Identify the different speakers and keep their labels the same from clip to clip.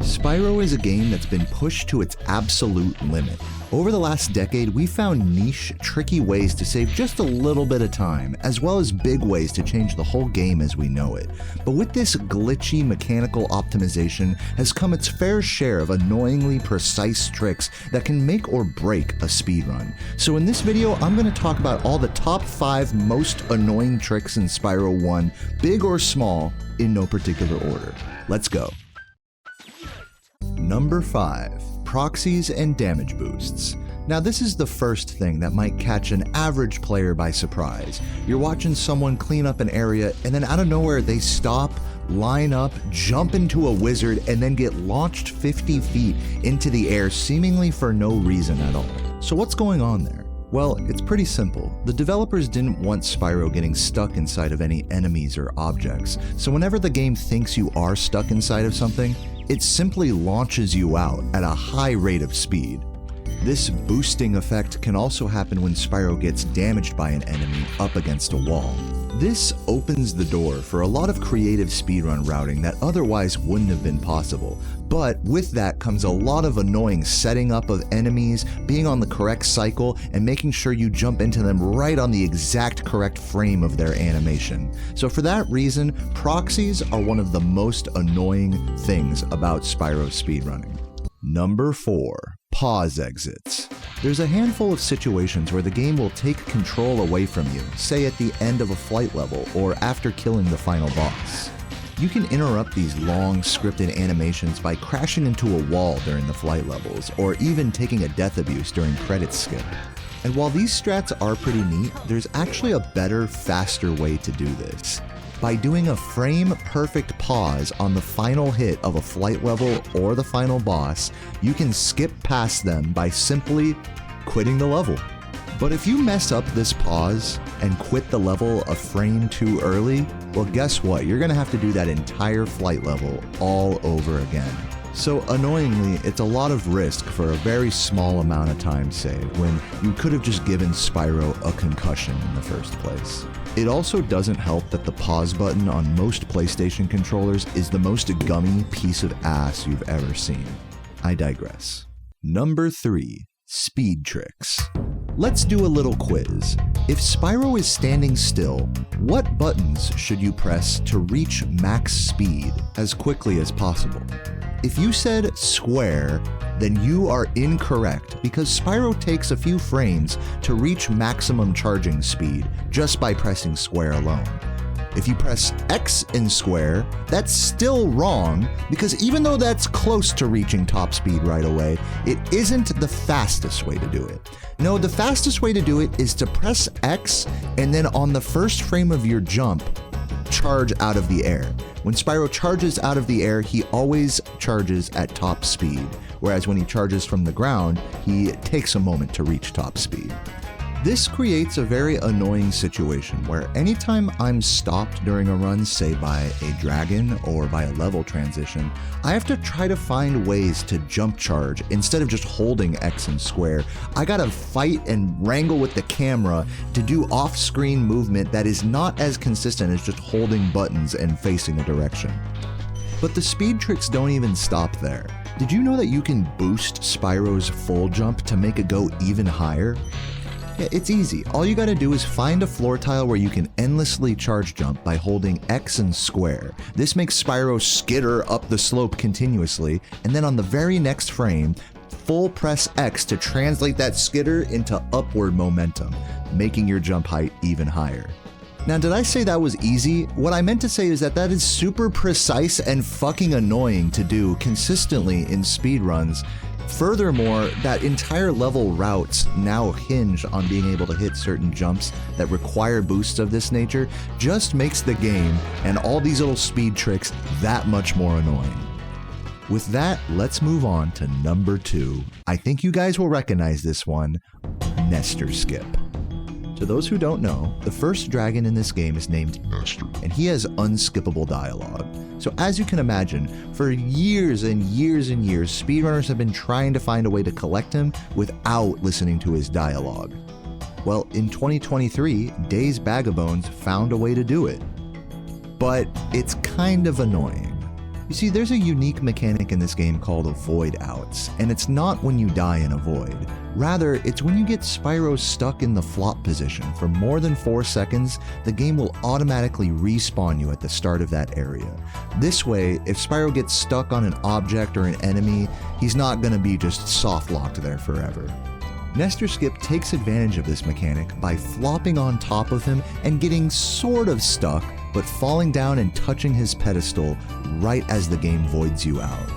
Speaker 1: Spyro is a game that's been pushed to its absolute limit. Over the last decade, we found niche, tricky ways to save just a little bit of time, as well as big ways to change the whole game as we know it. But with this glitchy mechanical optimization has come its fair share of annoyingly precise tricks that can make or break a speedrun. So in this video, I'm going to talk about all the top 5 most annoying tricks in Spyro 1, big or small, in no particular order. Let's go. Number 5. Proxies and damage boosts. Now this is the first thing that might catch an average player by surprise. You're watching someone clean up an area and then out of nowhere they stop, line up, jump into a wizard, and then get launched 50 feet into the air seemingly for no reason at all. So what's going on there? Well, it's pretty simple. The developers didn't want Spyro getting stuck inside of any enemies or objects, so whenever the game thinks you are stuck inside of something, it simply launches you out at a high rate of speed. This boosting effect can also happen when Spyro gets damaged by an enemy up against a wall. This opens the door for a lot of creative speedrun routing that otherwise wouldn't have been possible, but with that comes a lot of annoying setting up of enemies, being on the correct cycle, and making sure you jump into them right on the exact correct frame of their animation. So for that reason, proxies are one of the most annoying things about Spyro speedrunning. Number 4. Pause exits. There's a handful of situations where the game will take control away from you, say at the end of a flight level or after killing the final boss. You can interrupt these long scripted animations by crashing into a wall during the flight levels, or even taking a death abuse during credits skip. And while these strats are pretty neat, there's actually a better, faster way to do this. By doing a frame-perfect pause on the final hit of a flight level or the final boss, you can skip past them by simply quitting the level. But if you mess up this pause and quit the level a frame too early, well guess what? You're gonna have to do that entire flight level all over again. So annoyingly, it's a lot of risk for a very small amount of time saved when you could have just given Spyro a concussion in the first place. It also doesn't help that the pause button on most PlayStation controllers is the most gummy piece of ass you've ever seen. I digress. Number 3. Speed tricks. Let's do a little quiz. If Spyro is standing still, what buttons should you press to reach max speed as quickly as possible? If you said square, then you are incorrect because Spyro takes a few frames to reach maximum charging speed just by pressing square alone. If you press X in square, that's still wrong because even though that's close to reaching top speed right away, it isn't the fastest way to do it. No, the fastest way to do it is to press X and then on the first frame of your jump, charge out of the air. When Spyro charges out of the air, he always charges at top speed, whereas when he charges from the ground, he takes a moment to reach top speed. This creates a very annoying situation where anytime I'm stopped during a run, say by a dragon or by a level transition, I have to try to find ways to jump charge instead of just holding X and square. I gotta fight and wrangle with the camera to do off-screen movement that is not as consistent as just holding buttons and facing a direction. But the speed tricks don't even stop there. Did you know that you can boost Spyro's full jump to make it go even higher? Yeah, it's easy. All you gotta do is find a floor tile where you can endlessly charge jump by holding X and square. This makes Spyro skitter up the slope continuously, and then on the very next frame, full press X to translate that skitter into upward momentum, making your jump height even higher. Now, did I say that was easy? What I meant to say is that that is super precise and fucking annoying to do consistently in speedruns. Furthermore, that entire level routes now hinge on being able to hit certain jumps that require boosts of this nature just makes the game and all these little speed tricks that much more annoying. With that, let's move on to number 2. I think you guys will recognize this one, Nestor skip. To those who don't know, the first dragon in this game is named Nestor, and he has unskippable dialogue. So as you can imagine, for years and years and years, speedrunners have been trying to find a way to collect him without listening to his dialogue. Well, in 2023, Days Bagabones found a way to do it. But it's kind of annoying. You see, there's a unique mechanic in this game called void outs, and it's not when you die in a void. Rather, it's when you get Spyro stuck in the flop position for more than 4 seconds, the game will automatically respawn you at the start of that area. This way, if Spyro gets stuck on an object or an enemy, he's not going to be just soft locked there forever. Nestor Skip takes advantage of this mechanic by flopping on top of him and getting sort of stuck, but falling down and touching his pedestal right as the game voids you out.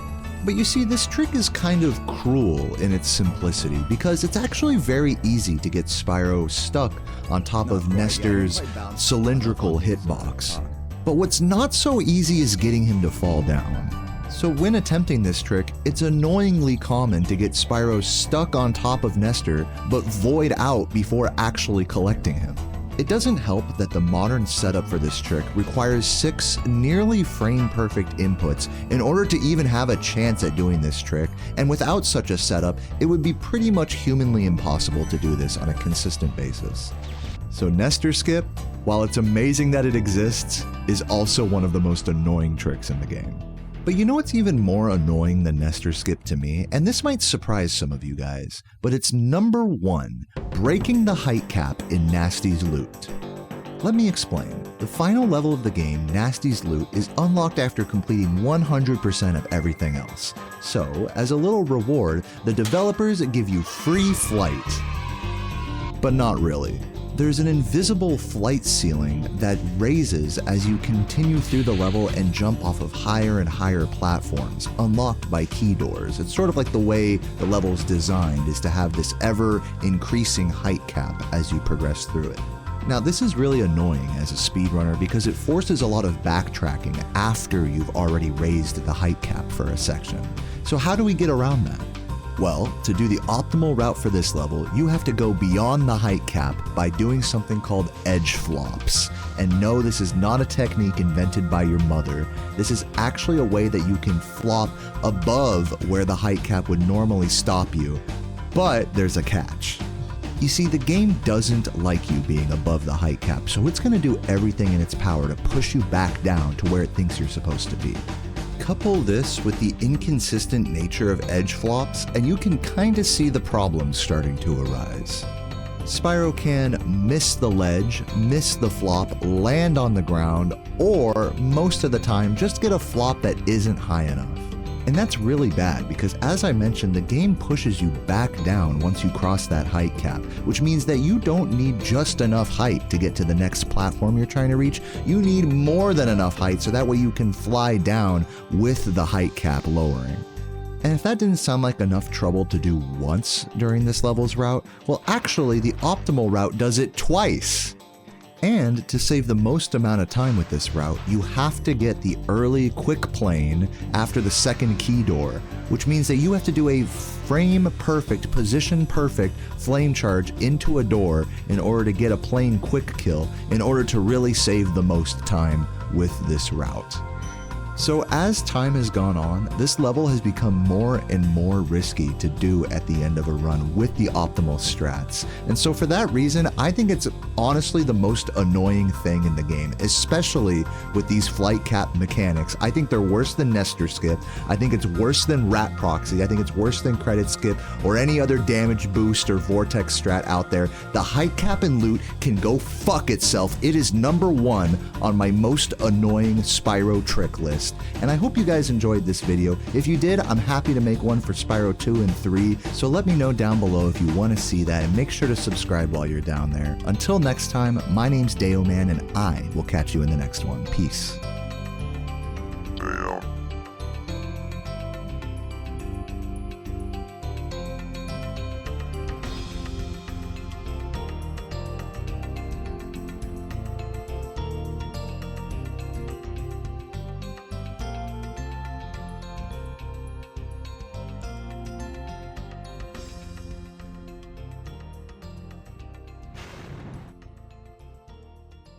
Speaker 1: But you see, this trick is kind of cruel in its simplicity because it's actually very easy to get Spyro stuck on top of Nestor's cylindrical hitbox. But what's not so easy is getting him to fall down. So when attempting this trick, it's annoyingly common to get Spyro stuck on top of Nestor, but void out before actually collecting him. It doesn't help that the modern setup for this trick requires 6 nearly frame-perfect inputs in order to even have a chance at doing this trick, and without such a setup, it would be pretty much humanly impossible to do this on a consistent basis. So Nestor Skip, while it's amazing that it exists, is also one of the most annoying tricks in the game. But you know what's even more annoying than Nestor Skip to me, and this might surprise some of you guys, but it's number 1, breaking the height cap in Nasty's loot. Let me explain. The final level of the game, Nasty's loot, is unlocked after completing 100% of everything else. So, as a little reward, the developers give you free flight. But not really. There's an invisible flight ceiling that raises as you continue through the level and jump off of higher and higher platforms, unlocked by key doors. It's sort of like the way the level's designed is to have this ever-increasing height cap as you progress through it. Now, this is really annoying as a speedrunner because it forces a lot of backtracking after you've already raised the height cap for a section. So how do we get around that? Well, to do the optimal route for this level, you have to go beyond the height cap by doing something called edge flops. And no, this is not a technique invented by your mother. This is actually a way that you can flop above where the height cap would normally stop you. But there's a catch. You see, the game doesn't like you being above the height cap, so it's going to do everything in its power to push you back down to where it thinks you're supposed to be. Couple this with the inconsistent nature of edge flops, and you can kinda see the problems starting to arise. Spyro can miss the ledge, miss the flop, land on the ground, or most of the time just get a flop that isn't high enough. And that's really bad because, as I mentioned, the game pushes you back down once you cross that height cap, which means that you don't need just enough height to get to the next platform you're trying to reach. You need more than enough height so that way you can fly down with the height cap lowering. And if that didn't sound like enough trouble to do once during this level's route, well, actually the optimal route does it twice. And to save the most amount of time with this route, you have to get the early quick plane after the second key door, which means that you have to do a frame perfect, position perfect flame charge into a door in order to get a plane quick kill in order to really save the most time with this route. So as time has gone on, this level has become more and more risky to do at the end of a run with the optimal strats. And so for that reason, I think it's honestly the most annoying thing in the game, especially with these flight cap mechanics. I think they're worse than Nestor Skip. I think it's worse than Rat Proxy. I think it's worse than Credit Skip or any other damage boost or vortex strat out there. The height cap and loot can go fuck itself. It is number 1 on my most annoying Spyro trick list. And I hope you guys enjoyed this video. If you did, I'm happy to make one for Spyro 2 and 3, so let me know down below if you want to see that, and make sure to subscribe while you're down there. Until next time, my name's Dayoman, and I will catch you in the next one. Peace.